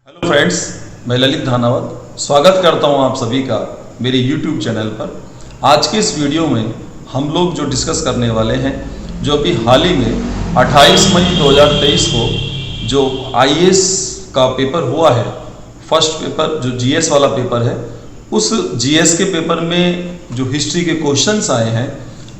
Hello friends, मैं ललित धानावत स्वागत करता हूं आप सभी का मेरे YouTube चैनल पर। आज के इस वीडियो में हम लोग जो डिस्कस करने वाले हैं, जो अभी हाल ही में 28 मई 2023 को जो IAS का पेपर हुआ है, फर्स्ट पेपर जो GS वाला पेपर है, उस GS के पेपर में जो हिस्ट्री के क्वेश्चंस आए हैं,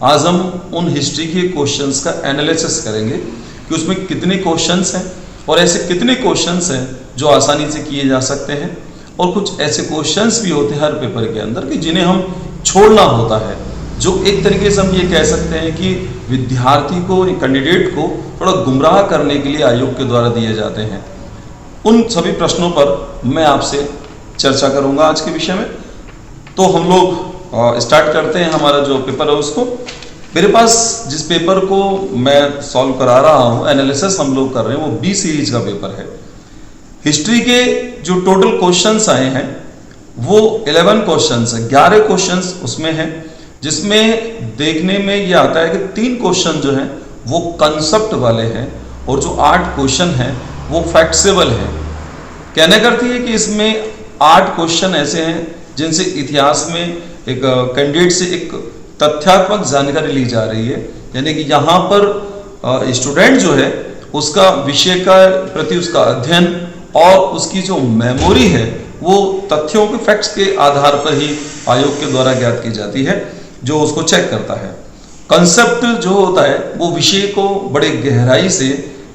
आज हम उन हिस्ट्री के क्वेश्चंस का एनालिसिस करेंगे कि उसमें कितने क्वेश्चंस हैं और ऐसे कितने क्वेश्चंस हैं जो आसानी से किए जा सकते हैं, और कुछ ऐसे क्वेश्चंस भी होते हैं हर पेपर के अंदर कि जिन्हें हम छोड़ना होता है, जो एक तरीके से हम ये कह सकते हैं कि विद्यार्थी को, कैंडिडेट को थोड़ा गुमराह करने के लिए आयोग के द्वारा दिए जाते हैं। उन सभी प्रश्नों पर मैं आपसे चर्चा करूंगा आज के विषय में। तो हम लोग स्टार्ट करते हैं हमारा जो पेपर है उसको। मेरे पास जिस पेपर को मैं सॉल्व करा रहा हूँ, एनालिसिस हम लोग कर रहे हैं, वो B सीरीज का पेपर है। हिस्ट्री के जो टोटल क्वेश्चंस आए हैं वो 11 क्वेश्चंस है, 11 क्वेश्चंस उसमें हैं, जिसमें देखने में ये आता है कि 3 क्वेश्चन जो हैं वो कंसेप्ट वाले हैं और जो 8 क्वेश्चन हैं वो फैक्सेबल हैं। कहने करती है कि इसमें 8 क्वेश्चन ऐसे हैं जिनसे इतिहास में एक कैंडिडेट से एक तथ्यात्मक जानकारी ली जा रही है, यानी कि यहाँ पर स्टूडेंट जो है उसका विषय का प्रति उसका अध्ययन और उसकी जो मेमोरी है वो तथ्यों के फैक्ट्स के आधार पर ही आयोग के द्वारा ज्ञात की जाती है, जो उसको चेक करता है। कंसेप्ट जो होता है वो विषय को बड़े गहराई से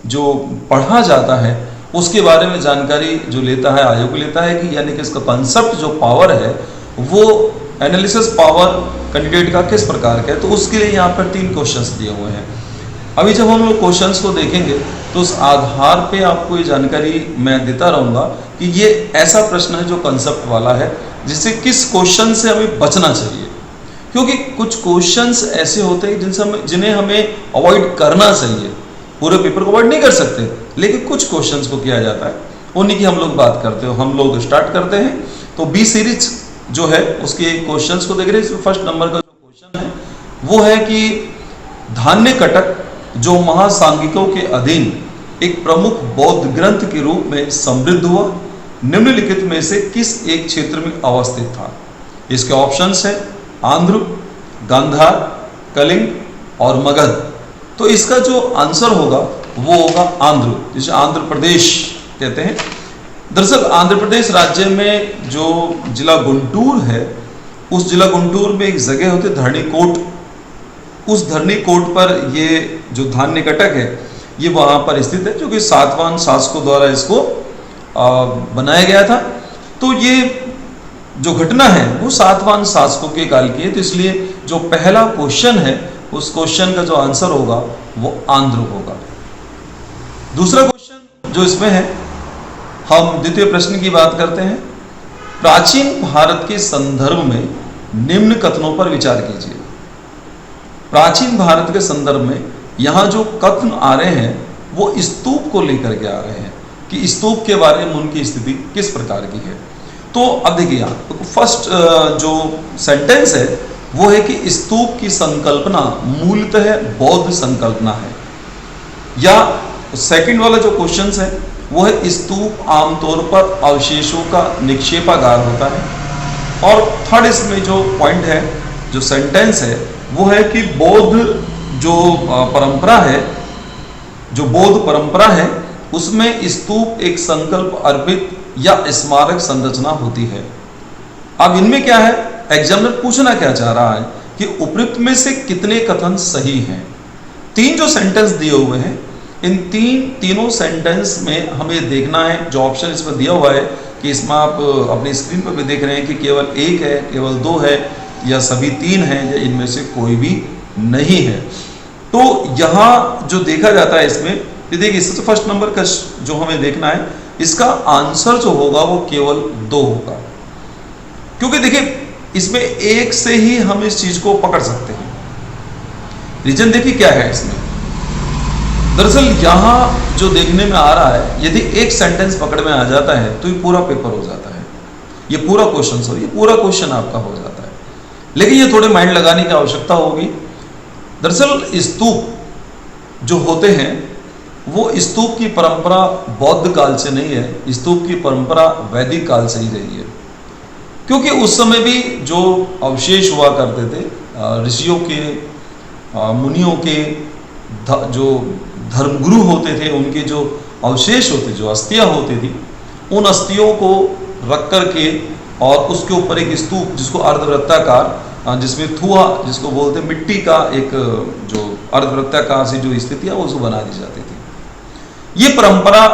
जो पढ़ा जाता है उसके बारे में जानकारी जो लेता है, आयोग लेता है कि यानी कि इसका कंसेप्ट जो पावर है वो एनालिसिस पावर कैंडिडेट का किस प्रकार का है। तो उसके लिए यहाँ पर 3 क्वेश्चंस दिए हुए हैं। अभी जब हम लोग क्वेश्चंस को देखेंगे तो उस आधार पे आपको ये जानकारी मैं देता रहूँगा कि ये ऐसा प्रश्न है जो कंसेप्ट वाला है, जिससे किस क्वेश्चन से हमें बचना चाहिए, क्योंकि कुछ क्वेश्चंस ऐसे होते हैं जिन्हें हमें अवॉइड करना चाहिए। पूरे पेपर को अवॉइड नहीं कर सकते, लेकिन कुछ क्वेश्चंस को किया जाता है, उन्हीं की हम लोग बात करते हो। हम लोग स्टार्ट करते हैं। तो B सीरीज जो है उसके क्वेश्चंस को देख रहे हैं। फर्स्ट नंबर का जो क्वेश्चन है वो है कि धान्य कटक जो महासांगिकों के अधीन एक प्रमुख बौद्ध ग्रंथ के रूप में समृद्ध हुआ, निम्नलिखित में से किस एक क्षेत्र में अवस्थित था। इसके ऑप्शंस हैं आंध्र, गांधार, कलिंग और मगध। तो इसका जो आंसर होगा वो होगा आंध्र, जिसे आंध्र प्रदेश कहते हैं। दरअसल आंध्र प्रदेश राज्य में जो जिला गुंटूर है, उस जिला गुंटूर में एक जगह होती है धरणीकोट। उस धरणीकोट पर ये जो धान्य कटक है ये वहाँ पर स्थित है, जो कि सातवाहन शासकों द्वारा इसको बनाया गया था। तो ये जो घटना है वो सातवाहन शासकों के काल की है, तो इसलिए जो पहला क्वेश्चन है उस क्वेश्चन का जो आंसर होगा वो आंध्र होगा। दूसरा क्वेश्चन जो इसमें है, हम द्वितीय प्रश्न की बात करते हैं। प्राचीन भारत के संदर्भ में निम्न कथनों पर विचार कीजिए। प्राचीन भारत के संदर्भ में यहाँ जो कथन आ रहे हैं वो स्तूप को लेकर के आ रहे हैं कि स्तूप के बारे में उनकी स्थिति किस प्रकार की है। तो अब देखिए यहाँ फर्स्ट जो सेंटेंस है वो है कि स्तूप की संकल्पना मूलतः बौद्ध संकल्पना है। या सेकंड वाला जो क्वेश्चन है वो है स्तूप आमतौर पर अवशेषों का निक्षेपागार होता है। और थर्ड इसमें जो पॉइंट है, जो सेंटेंस है वो है कि बौद्ध जो परंपरा है, जो बौद्ध परंपरा है उसमें स्तूप एक संकल्प अर्पित या स्मारक संरचना होती है। अब इनमें क्या है, एग्जामिनर पूछना क्या चाह रहा है कि उपयुक्त में से कितने कथन सही हैं। 3 जो सेंटेंस दिए हुए हैं, इन तीनों सेंटेंस में हमें देखना है, जो ऑप्शन इसमें दिया हुआ है कि इसमें आप अपनी स्क्रीन पर भी देख रहे हैं कि केवल 1 है, केवल 2 है, या सभी 3 हैं, या इनमें से कोई भी नहीं है। तो यहाँ जो देखा जाता है इसमें, देखिए इससे तो फर्स्ट नंबर का जो हमें देखना है, इसका आंसर जो होगा वो केवल 2 होगा, क्योंकि देखिए इसमें 1 से ही हम इस चीज को पकड़ सकते हैं। रीजन देखिए क्या है इसमें। दरअसल यहाँ जो देखने में आ रहा है, यदि एक सेंटेंस पकड़ में आ जाता है तो ये पूरा पेपर हो जाता है, ये पूरा क्वेश्चन ये पूरा क्वेश्चन आपका हो जाता है। लेकिन ये थोड़े माइंड लगाने की आवश्यकता होगी। दरअसल स्तूप जो होते हैं वो स्तूप की परंपरा बौद्ध काल से नहीं है, स्तूप की परंपरा वैदिक काल से ही रही है। क्योंकि उस समय भी जो अवशेष हुआ करते थे ऋषियों के, मुनियों के, जो धर्मगुरु होते थे, उनके जो अवशेष होते, जो अस्थियां होती थी, उन अस्थियों को रख करके और उसके ऊपर एक स्तूप जिसको अर्धवृत्ताकार, जिसमें थुआ जिसको बोलते हैं, मिट्टी का एक जो अर्धवृत्ताकार से जो स्थिति है उसको बना दी जाती थी। ये परंपरा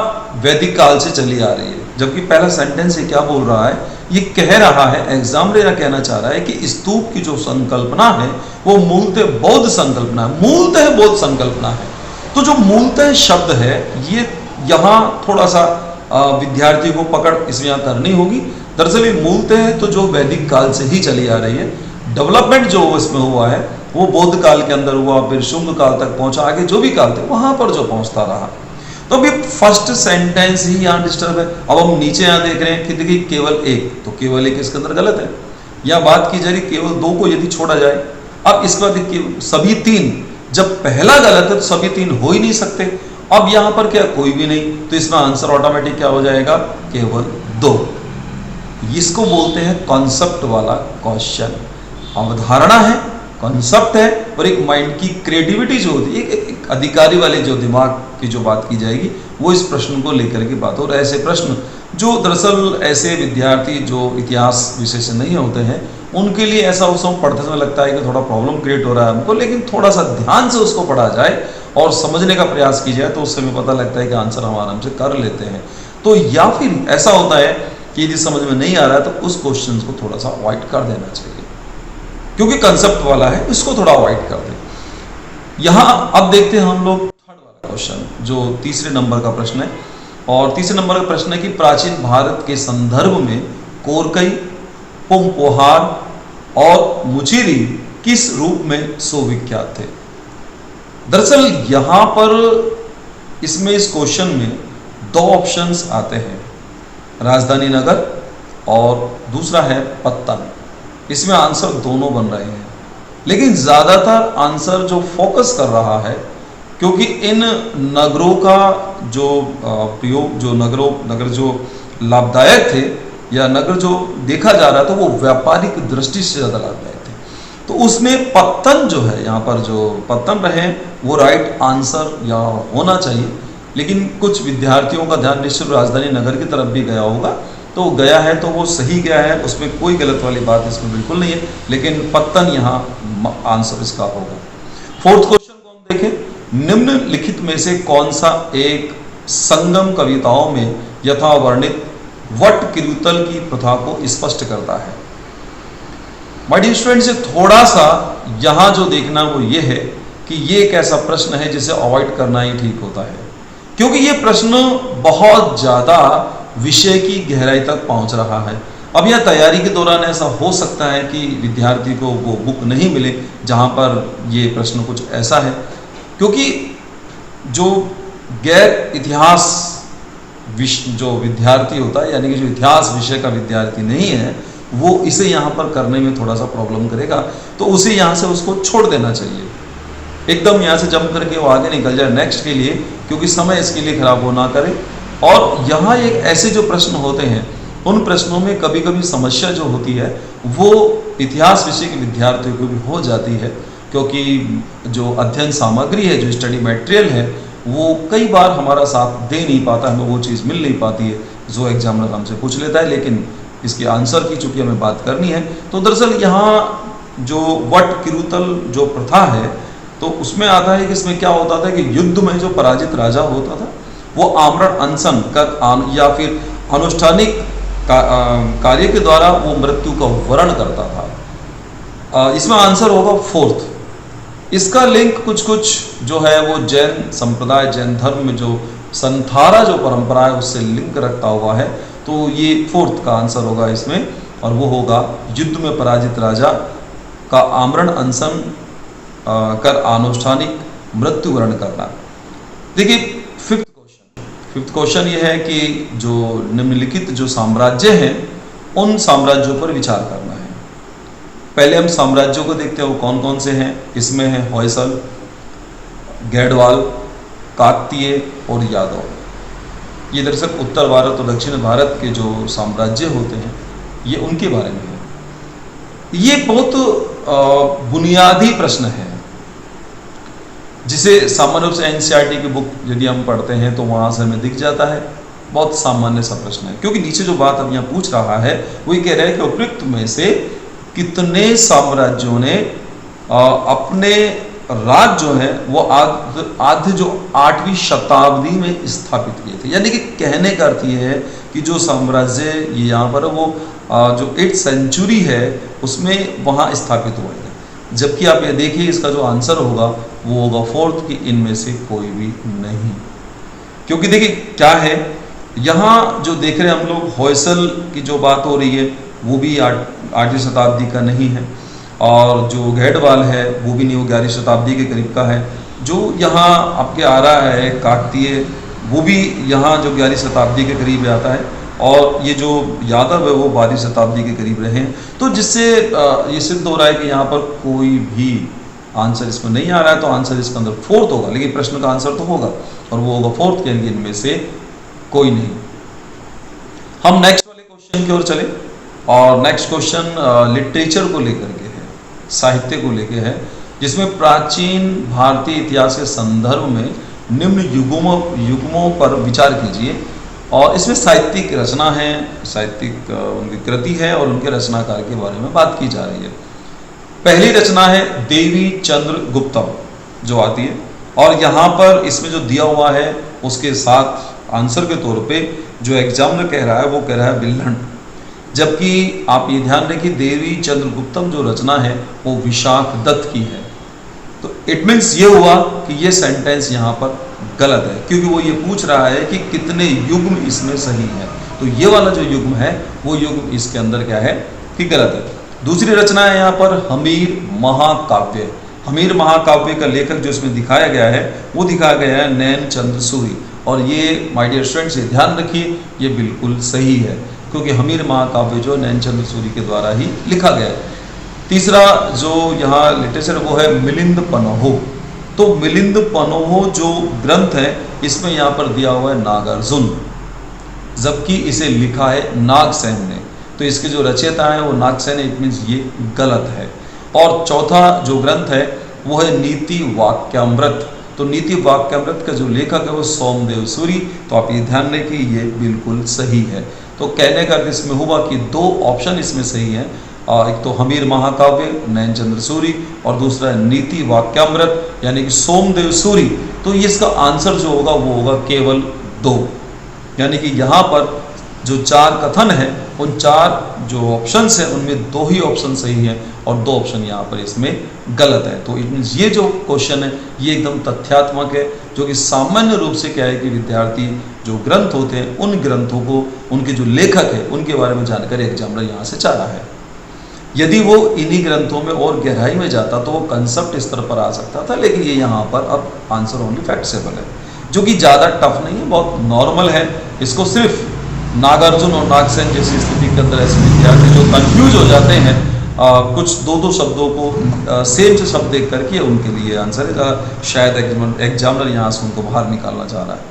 वैदिक काल से चली आ रही है। जबकि पहला सेंटेंस ये क्या बोल रहा है, ये कह रहा है, एग्जामिनर कहना चाह रहा है कि स्तूप की जो संकल्पना है वो मूलतः बौद्ध संकल्पना है, मूलतः बौद्ध संकल्पना है। तो जो मूलतः शब्द है ये यहाँ थोड़ा सा विद्यार्थी को पकड़ इसमें यहाँ करनी होगी। दरअसल ये मूलतः है तो जो वैदिक काल से ही चली आ रही है। डेवलपमेंट जो इसमें हुआ है वो बौद्ध काल के अंदर हुआ, फिर शुंग काल तक पहुंचा, आगे जो भी काल थे वहां पर जो पहुंचता रहा। तो अभी फर्स्ट सेंटेंस ही यहाँ डिस्टर्ब है। अब हम नीचे यहाँ देख रहे हैं कि देखिए केवल एक, तो केवल एक इसके अंदर गलत है। यहाँ बात की जा रही केवल दो को यदि छोड़ा जाए। अब इसके बाद सभी तीन, जब पहला गलत है तो सभी तीन हो ही नहीं सकते। अब यहाँ पर क्या, कोई भी नहीं, तो इसमें आंसर ऑटोमेटिक क्या हो जाएगा, केवल दो। इसको बोलते हैं कॉन्सेप्ट वाला क्वेश्चन। अवधारणा है, कॉन्सेप्ट है, और एक माइंड की क्रिएटिविटी जो होती है, एक अधिकारी वाले जो दिमाग की जो बात की जाएगी वो इस प्रश्न को लेकर के बात हो। और ऐसे प्रश्न जो दरअसल ऐसे विद्यार्थी जो इतिहास विषय से नहीं होते हैं उनके लिए ऐसा उस समय पढ़ते समय लगता है कि थोड़ा प्रॉब्लम क्रिएट हो रहा है हमको, लेकिन थोड़ा सा ध्यान से उसको पढ़ा जाए और समझने का प्रयास की जाए तो उससे हमें पता लगता है कि आंसर हम आराम से कर लेते हैं। तो या फिर ऐसा होता है कि यदि समझ में नहीं आ रहा है तो उस क्वेश्चन को थोड़ा सा अवॉइड कर देना चाहिए, क्योंकि कंसेप्ट वाला है, इसको थोड़ा अवॉइड कर दें। यहाँ अब देखते हैं हम लोग थर्ड वाला क्वेश्चन जो तीसरे नंबर का प्रश्न है। और तीसरे नंबर का प्रश्न है कि प्राचीन भारत के संदर्भ में कोरकई, पुमपोहार और मुचिरी किस रूप में सुविख्यात थे। दरअसल यहाँ पर इसमें इस क्वेश्चन में दो ऑप्शंस आते हैं, राजधानी नगर और दूसरा है पत्तन। इसमें आंसर दोनों बन रहे हैं, लेकिन ज़्यादातर आंसर जो फोकस कर रहा है, क्योंकि इन नगरों का जो प्रयोग, जो नगर जो लाभदायक थे या नगर जो देखा जा रहा था वो व्यापारिक दृष्टि से ज़्यादा लाभदायक थे, तो उसमें पत्तन जो है, यहाँ पर जो पत्तन रहे वो राइट आंसर यहाँ होना चाहिए। लेकिन कुछ विद्यार्थियों का ध्यान निश्चित राजधानी नगर की तरफ भी गया होगा, तो गया है तो वो सही गया है, उसमें कोई गलत वाली बात इसमें बिल्कुल नहीं है, लेकिन पत्तन यहाँ आंसर इसका होगा। फोर्थ क्वेश्चन को हम देखें, निम्नलिखित में से कौन सा एक संगम कविताओं में यथावर्णित वट किरुतल की प्रथा को स्पष्ट करता है। माय डियर स्टूडेंट्स, से थोड़ा सा यहाँ जो देखना वो ये है कि ये एक ऐसा प्रश्न है जिसे अवॉइड करना ही ठीक होता है, क्योंकि ये प्रश्न बहुत ज़्यादा विषय की गहराई तक पहुंच रहा है। अब यह तैयारी के दौरान ऐसा हो सकता है कि विद्यार्थी को वो बुक नहीं मिले जहां पर ये प्रश्न कुछ ऐसा है, क्योंकि जो गैर इतिहास जो विद्यार्थी होता है, यानी कि जो इतिहास विषय का विद्यार्थी नहीं है, वो इसे यहाँ पर करने में थोड़ा सा प्रॉब्लम करेगा, तो उसे यहाँ से उसको छोड़ देना चाहिए, एकदम यहाँ से जंप करके वो आगे निकल जाए नेक्स्ट के लिए, क्योंकि समय इसके लिए खराब हो ना करे। और यहाँ एक ऐसे जो प्रश्न होते हैं उन प्रश्नों में कभी कभी समस्या जो होती है वो इतिहास विषय के विद्यार्थियों को भी हो जाती है, क्योंकि जो अध्ययन सामग्री है, जो स्टडी मटेरियल है, वो कई बार हमारा साथ दे नहीं पाता, हमें वो चीज़ मिल नहीं पाती है जो एग्जामिनर हमसे पूछ लेता है। लेकिन इसके आंसर की चूंकि हमें बात करनी है, तो दरअसल यहाँ जो वट किरुतल जो प्रथा है तो उसमें आता है कि इसमें क्या होता था कि युद्ध में जो पराजित राजा होता था वो आमरण अनशन कर या फिर अनुष्ठानिक कार्य के द्वारा वो मृत्यु का वर्ण करता था। इसमें आंसर होगा फोर्थ। इसका लिंक कुछ जो है वो जैन संप्रदाय, जैन धर्म में जो संथारा जो परंपरा है उससे लिंक रखता हुआ है, तो ये फोर्थ का आंसर होगा इसमें, और वो होगा युद्ध में पराजित राजा का आमरण अनशन कर अनुष्ठानिक मृत्यु वर्ण करना। देखिए फिफ्थ क्वेश्चन ये है कि जो निम्नलिखित जो साम्राज्य हैं उन साम्राज्यों पर विचार करना है। पहले हम साम्राज्यों को देखते हैं वो कौन कौन से हैं। इसमें है होयसल, गैडवाल, काकतीय और यादव। ये दरअसल उत्तर भारत और दक्षिण भारत के जो साम्राज्य होते हैं ये उनके बारे में है। ये बहुत बुनियादी प्रश्न है जिसे सामान्य रूप से एनसीईआरटी की बुक यदि हम पढ़ते हैं तो वहाँ से हमें दिख जाता है। बहुत सामान्य सा प्रश्न है, क्योंकि नीचे जो बात अब यहाँ पूछ रहा है वो ये कह रहा है कि उपयुक्त में से कितने साम्राज्यों ने अपने राज्य जो है वो आधे जो 8वीं शताब्दी में स्थापित किए थे। यानी कि कहने का अर्थ ये है कि जो साम्राज्य ये यहाँ पर वो जो 8th सेंचुरी है उसमें वहाँ स्थापित हुए थे। जबकि आप ये देखिए इसका जो आंसर होगा वो होगा 4th कि इनमें से कोई भी नहीं। क्योंकि देखिए क्या है, यहाँ जो देख रहे हैं हम लोग होयसल की जो बात हो रही है वो भी 8वीं शताब्दी का नहीं है, और जो गैडवाल है वो भी नहीं, वो 11वीं शताब्दी के करीब का है। जो यहाँ आपके आ रहा है काकतीय वो भी यहाँ जो 11वीं शताब्दी के करीब आता है, और ये जो यादव है वो 12वीं शताब्दी के करीब रहे हैं। तो जिससे ये सिद्ध हो रहा है कि यहाँ पर कोई भी आंसर इसमें नहीं आ रहा है, तो आंसर इसके अंदर 4th होगा। लेकिन प्रश्न का आंसर तो होगा और वो होगा 4th के लिए इनमें से कोई नहीं। हम नेक्स्ट वाले क्वेश्चन की ओर चले, और नेक्स्ट क्वेश्चन लिटरेचर को लेकर के है, साहित्य को लेकर है, जिसमें प्राचीन भारतीय इतिहास के संदर्भ में निम्न युग्मों पर विचार कीजिए। और इसमें साहित्यिक रचना है, साहित्यिक उनकी कृति है और उनके रचनाकार के बारे में बात की जा रही है। पहली रचना है देवी चंद्रगुप्तम जो आती है, और यहाँ पर इसमें जो दिया हुआ है उसके साथ आंसर के तौर पे जो एग्जामिनर कह रहा है वो कह रहा है विल्हण। जबकि आप ये ध्यान रखिए देवी चंद्रगुप्तम जो रचना है वो विशाख दत्त की है। तो इट मीन्स ये हुआ कि ये सेंटेंस यहाँ पर गलत है, क्योंकि वो ये पूछ रहा है कि कितने युग्म इसमें सही है। तो ये वाला जो युग्म है वो युग्म इसके अंदर क्या है कि गलत है। दूसरी रचना है यहाँ पर हमीर महाकाव्य। हमीर महाकाव्य का लेखक जो इसमें दिखाया गया है वो दिखाया गया है नैन चंद्र सूरी, और ये माय डियर स्टूडेंट्स ये ध्यान रखिए ये बिल्कुल सही है, क्योंकि हमीर महाकाव्य जो नैन चंद्र सूरी के द्वारा ही लिखा गया है। तीसरा जो यहाँ लिटरेचर वो है मिलिंद पनोहो। तो मिलिंद पनोहो जो ग्रंथ है इसमें यहाँ पर दिया हुआ है नागार्जुन, जबकि इसे लिखा है नागसेन ने। तो इसके जो रचयिता है वो नागसेन है, इट मीन्स ये गलत है। और चौथा जो ग्रंथ है वो है नीति वाक्यामृत। तो नीति वाक्यामृत का जो लेखक है वो सोमदेव सूरी। तो आप ये ध्यान रखें कि ये बिल्कुल सही है। तो कहने का इसमें हुआ कि 2 ऑप्शन इसमें सही है, एक तो हमीर महाकाव्य नैन चंद्र सूरी और दूसरा है नीति वाक्यामृत यानी कि सोमदेव सूरी। तो ये इसका आंसर जो होगा वो होगा केवल 2, यानी कि यहाँ पर जो 4 कथन है उन 4 जो ऑप्शंस हैं उनमें 2 ही ऑप्शन सही है और 2 ऑप्शन यहाँ पर इसमें गलत है। तो इट मीन्स ये जो क्वेश्चन है ये एकदम तथ्यात्मक है, जो कि सामान्य रूप से क्या है कि विद्यार्थी जो ग्रंथ होते हैं उन ग्रंथों को, उनके जो लेखक है उनके बारे में जानकारी एग्जामिनर यहाँ से चाह रहा है। यदि वो इन्हीं ग्रंथों में और गहराई में जाता तो वो कंसेप्ट स्तर पर आ सकता था, लेकिन ये यहाँ पर अब आंसर ओनली फैक्सेबल है, जो कि ज़्यादा टफ नहीं है, बहुत नॉर्मल है। इसको सिर्फ नागार्जुन और नागसेन जैसी स्थिति के अंदर ऐसे विद्यार्थी जो कंफ्यूज हो जाते हैं कुछ 2-2 शब्दों को सेम से शब्द देख करके, उनके लिए आंसर है। शायद एग्जामिनर यहाँ से उनको बाहर निकालना चाह रहा है।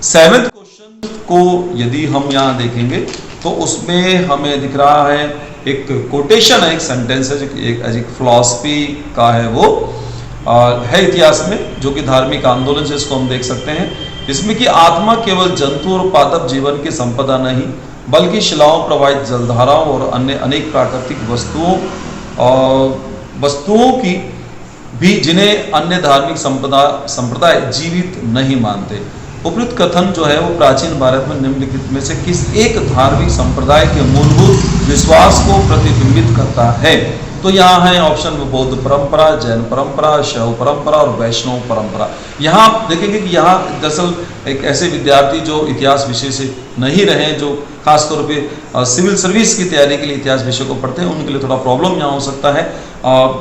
7th क्वेश्चन को यदि हम यहाँ देखेंगे तो उसमें हमें दिख रहा है एक कोटेशन है, एक सेंटेंस है, एक फिलॉसफी का है, वो है इतिहास में, जो कि धार्मिक आंदोलन से इसको हम देख सकते हैं। इसमें कि आत्मा केवल जंतु और पादप जीवन की संपदा नहीं बल्कि शिलाओं प्रवाहित जलधाराओं और अन्य अनेक प्राकृतिक वस्तुओं की भी जिन्हें अन्य धार्मिक संप्रदाय जीवित नहीं मानते। उपयुक्त कथन जो है वो प्राचीन भारत में निम्नलिखित में से किस एक धार्मिक संप्रदाय के मूलभूत विश्वास को प्रतिबिंबित करता है। तो यहाँ है ऑप्शन में बौद्ध परंपरा, जैन परंपरा, शैव परंपरा और वैष्णव परंपरा। यहाँ आप देखेंगे कि यहाँ दरअसल एक ऐसे विद्यार्थी जो इतिहास विषय से नहीं रहे, जो खासतौर पे सिविल सर्विस की तैयारी के लिए इतिहास विषय को पढ़ते हैं, उनके लिए थोड़ा प्रॉब्लम यहाँ हो सकता है।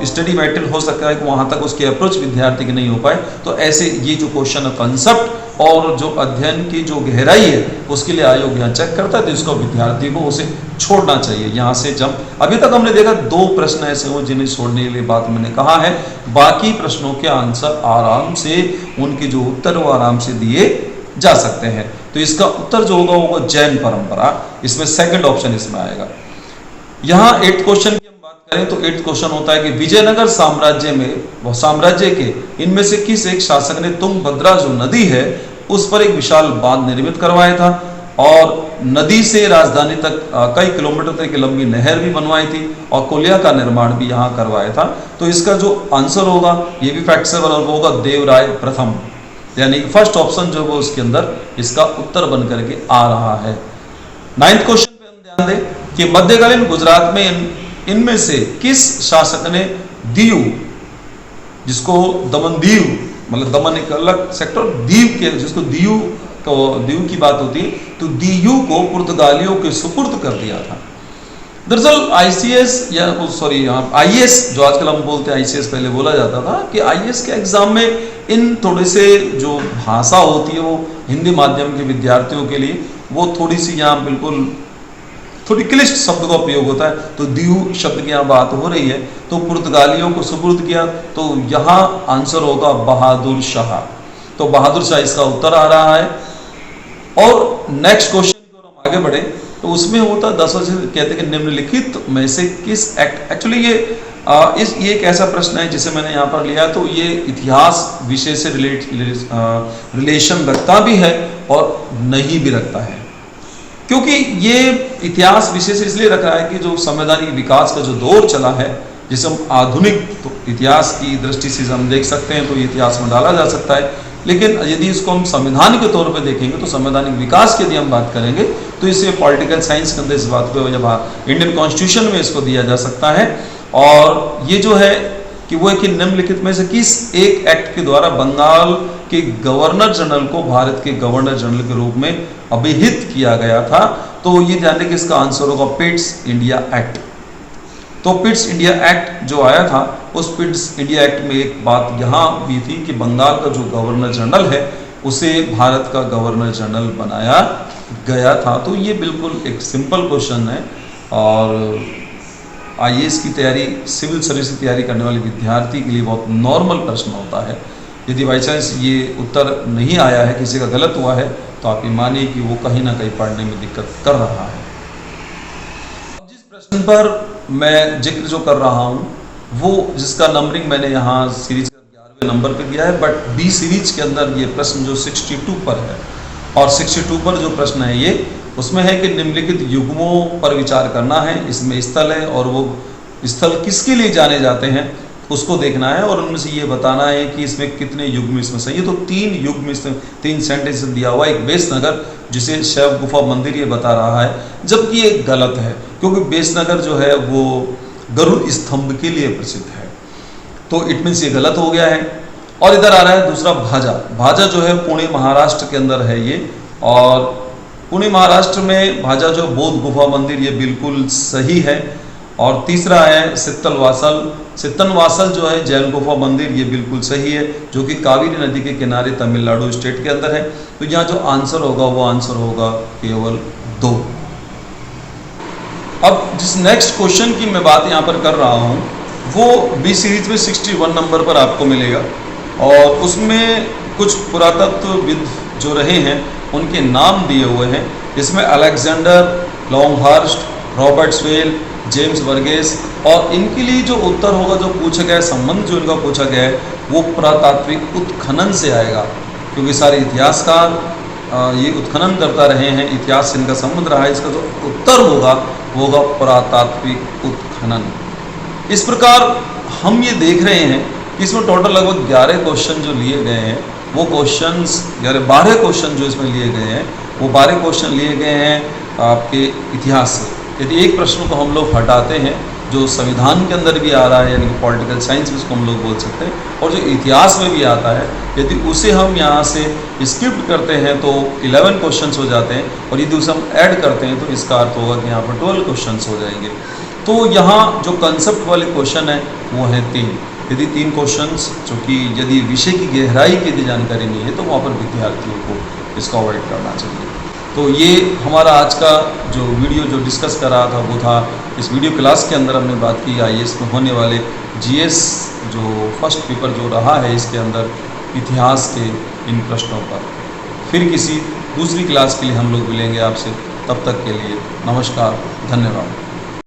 स्टडी मटेरियल हो सकता है कि वहाँ तक उसकी अप्रोच विद्यार्थी की नहीं हो पाए। तो ऐसे ये जो क्वेश्चन कंसेप्ट और जो अध्ययन की जो गहराई है उसके लिए आयोग यहाँ चेक करता है, तो इसको विद्यार्थी को उसे छोड़ना चाहिए। यहाँ से जब अभी तक हमने देखा 2 प्रश्न ऐसे हो जिन्हें छोड़ने के लिए बात मैंने कहा है, बाकी प्रश्नों के आंसर आराम से, उनके जो उत्तर वो आराम से दिए जा सकते हैं। तो इसका उत्तर जो होगा वो जैन परंपरा, इसमें सेकंड ऑप्शन इसमें आएगा। यहाँ 8th क्वेश्चन की हम बात करें तो 8th क्वेश्चन होता है कि विजयनगर साम्राज्य में साम्राज्य के इनमें से किस एक शासक ने तुंगभद्रा जो नदी है उस पर एक विशाल बांध निर्मित करवाया था और नदी से राजधानी तक कई किलोमीटर तक की लंबी नहर भी बनवाई थी और कोलिया का निर्माण भी यहाँ करवाया था। तो इसका जो आंसर होगा ये भी फैक्सेबल और वो होगा देवराय प्रथम, यानी फर्स्ट ऑप्शन जो वो उसके अंदर इसका उत्तर बन करके आ रहा है। 9th क्वेश्चन पे हम ध्यान दें कि मध्यकालीन गुजरात में इनमें से किस शासक ने दीव, जिसको दमन दीव मतलब दमन एक अलग सेक्टर, दीव के जिसको दीव की बात होती है, तो दीव को पुर्तगालियों के सुपुर्द कर दिया था। दरअसल आईसीएस या सॉरी आईएएस जो आजकल हम बोलते हैं, आईसीएस पहले बोला जाता था कि आईएएस के एग्जाम में इन थोड़े से जो भाषा होती है वो हिंदी माध्यम के विद्यार्थियों के लिए वो थोड़ी सी यहाँ बिल्कुल थोड़ी क्लिष्ट शब्द का उपयोग होता है। तो दीव शब्द की यहाँ बात हो रही है, तो पुर्तगालियों को सुपुर्द किया, तो यहाँ आंसर होगा बहादुर शाह। तो बहादुर शाह इसका उत्तर आ रहा है। और नेक्स्ट क्वेश्चन की ओर हम आगे बढ़े तो उसमें होता है 10 कहते हैं कि निम्नलिखित में से किस एक्ट, एक्चुअली ये एक ऐसा प्रश्न है जिसे मैंने यहाँ पर लिया, तो ये इतिहास विषय से रिलेशन रखता भी है और नहीं भी रखता है, क्योंकि ये इतिहास विषय से इसलिए रख रहा है कि जो संवैधानिक विकास का जो दौर चला है, जिसे हम आधुनिक तो इतिहास की दृष्टि से हम देख सकते हैं तो ये इतिहास में डाला जा सकता है, लेकिन यदि इसको हम संविधान के तौर पे देखेंगे तो संवैधानिक विकास की यदि हम बात करेंगे तो इसे पॉलिटिकल साइंस के अंदर इस बात को जब इंडियन कॉन्स्टिट्यूशन में इसको दिया जा सकता है। और ये जो है कि वो कि निम्नलिखित में से किस एक एक्ट के द्वारा बंगाल के गवर्नर जनरल को भारत के गवर्नर जनरल के रूप में अभिहित किया गया था, तो ये जानने कि इसका आंसर होगा पिट्स इंडिया एक्ट। तो पिट्स इंडिया एक्ट जो आया था, उस पिट्स इंडिया एक्ट में एक बात यहाँ भी थी कि बंगाल का जो गवर्नर जनरल है उसे भारत का गवर्नर जनरल बनाया गया था। तो ये बिल्कुल एक सिंपल क्वेश्चन है और आईएएस की तैयारी, सिविल सर्विस की तैयारी करने वाले विद्यार्थी के लिए बहुत नॉर्मल प्रश्न होता है। यदि बाई चांस ये उत्तर नहीं आया है, किसी का गलत हुआ है, तो आप ये मानिए कि वो कहीं ना कहीं पढ़ने में दिक्कत कर रहा है। अब जिस प्रश्न पर मैं जिक्र जो कर रहा हूँ वो जिसका नंबरिंग मैंने यहाँ सीरीज का 11वें नंबर पे दिया है, बट बी सीरीज के अंदर ये प्रश्न जो 62 पर है और 62 पर जो प्रश्न है ये उसमें है कि निम्नलिखित युग्मों पर विचार करना है। इसमें स्थल है और वो स्थल किसके लिए जाने जाते हैं उसको देखना है और उनमें से ये बताना है कि इसमें कितने युग्म इसमें सही है। तो 3 युग्म इसमें 3 सेंटेंस दिया हुआ है। एक बेसनगर जिसे शैव गुफा मंदिर ये बता रहा है, जबकि ये गलत है क्योंकि बेसनगर जो है वो गरुड़ स्तंभ के लिए प्रसिद्ध है, तो इट मीन्स ये गलत हो गया है। और इधर आ रहा है दूसरा भाजा। भाजा जो है पुणे महाराष्ट्र के अंदर है ये, और पुणे महाराष्ट्र में भाजा जो बौद्ध गुफा मंदिर ये बिल्कुल सही है। और तीसरा है सित्तनवासल। सित्तनवासल जो है जैन गुफा मंदिर ये बिल्कुल सही है, जो कि कावेरी नदी के किनारे तमिलनाडु स्टेट के अंदर है। तो यहाँ जो आंसर होगा वो आंसर होगा केवल 2। अब जिस नेक्स्ट क्वेश्चन की मैं बात यहाँ पर कर रहा हूँ वो बी सीरीज में 61 नंबर पर आपको मिलेगा और उसमें कुछ पुरातत्वविद जो रहे हैं उनके नाम दिए हुए हैं, जिसमें Alexander, Longhurst, Robert swell, James Varghese, और इनके लिए जो उत्तर होगा जो पूछा गया है, संबंध जो इनका पूछा गया है वो पुरातात्विक उत्खनन से आएगा, क्योंकि सारे इतिहासकार ये उत्खनन करता रहे हैं, इतिहास से इनका संबंध रहा है। इसका जो उत्तर होगा वो होगा पुरातात्विक उत्खनन। इस प्रकार हम ये देख रहे हैं कि इसमें टोटल लगभग 11 क्वेश्चन जो लिए गए हैं वो क्वेश्चंस 12 क्वेश्चन जो इसमें लिए गए हैं वो 12 क्वेश्चन लिए गए हैं आपके इतिहास से। यदि एक प्रश्न को हम लोग हटाते हैं जो संविधान के अंदर भी आ रहा है, यानी कि पॉलिटिकल साइंस जिसको हम लोग बोल सकते हैं, और जो इतिहास में भी आता है, यदि उसे हम यहाँ से स्किप करते हैं तो 11 क्वेश्चंस हो जाते हैं, और यदि उसे हम ऐड करते हैं तो इसका अर्थ होगा कि यहाँ पर 12 क्वेश्चंस हो जाएंगे। तो यहाँ जो कंसेप्ट वाले क्वेश्चन है वो है 3। यदि 3 क्वेश्चंस जो कि यदि विषय की गहराई की यदि जानकारी नहीं है तो वहाँ पर विद्यार्थियों को इसको अवॉइड करना चाहिए। तो ये हमारा आज का जो वीडियो जो डिस्कस कर रहा था वो था, इस वीडियो क्लास के अंदर हमने बात की IAS में होने वाले GS जो फर्स्ट पेपर जो रहा है इसके अंदर इतिहास के इन प्रश्नों पर। फिर किसी दूसरी क्लास के लिए हम लोग मिलेंगे आपसे, तब तक के लिए नमस्कार, धन्यवाद।